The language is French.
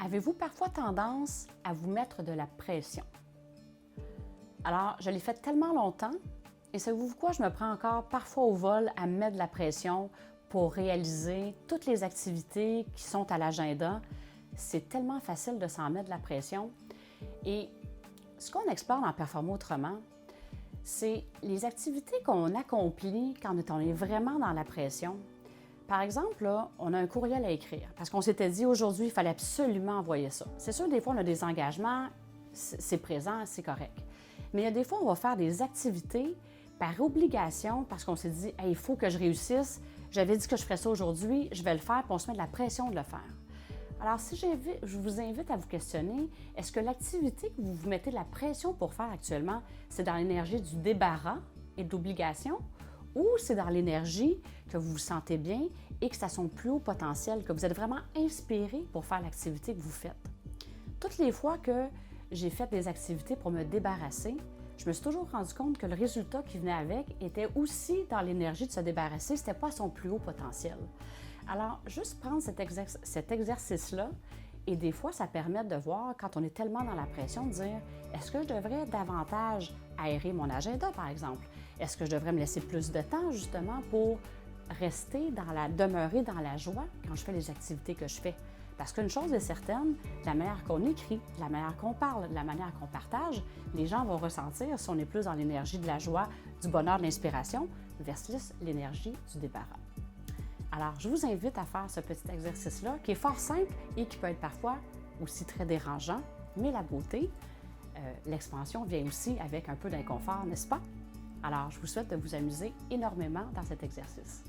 Avez-vous parfois tendance à vous mettre de la pression? Alors, je l'ai fait tellement longtemps et savez-vous quoi? Je me prends encore parfois au vol à me mettre de la pression pour réaliser toutes les activités qui sont à l'agenda. C'est tellement facile de s'en mettre de la pression. Et ce qu'on explore dans Performer autrement, c'est les activités qu'on accomplit quand on est vraiment dans la pression. Par exemple, là, on a un courriel à écrire parce qu'on s'était dit aujourd'hui, il fallait absolument envoyer ça. C'est sûr, des fois, on a des engagements, c'est présent, c'est correct. Mais il y a des fois, on va faire des activités par obligation parce qu'on s'est dit, hey, il faut que je réussisse, j'avais dit que je ferais ça aujourd'hui, je vais le faire, puis on se met de la pression de le faire. Alors, si je vous invite à vous questionner, est-ce que l'activité que vous vous mettez de la pression pour faire actuellement, c'est dans l'énergie du débarras et de l'obligation, ou c'est dans l'énergie que vous vous sentez bien et que c'est à son plus haut potentiel, que vous êtes vraiment inspiré pour faire l'activité que vous faites? Toutes les fois que j'ai fait des activités pour me débarrasser, je me suis toujours rendu compte que le résultat qui venait avec était aussi dans l'énergie de se débarrasser, ce n'était pas à son plus haut potentiel. Alors, juste prendre cet exercice-là, et des fois, ça permet de voir, quand on est tellement dans la pression, de dire, est-ce que je devrais davantage aérer mon agenda, par exemple? Est-ce que je devrais me laisser plus de temps, justement, pour demeurer dans la joie quand je fais les activités que je fais? Parce qu'une chose est certaine, de la manière qu'on écrit, de la manière qu'on parle, de la manière qu'on partage, les gens vont ressentir si on est plus dans l'énergie de la joie, du bonheur, de l'inspiration, versus l'énergie du débarras. Alors, je vous invite à faire ce petit exercice-là, qui est fort simple et qui peut être parfois aussi très dérangeant, mais la beauté, l'expansion vient aussi avec un peu d'inconfort, n'est-ce pas? Alors, je vous souhaite de vous amuser énormément dans cet exercice.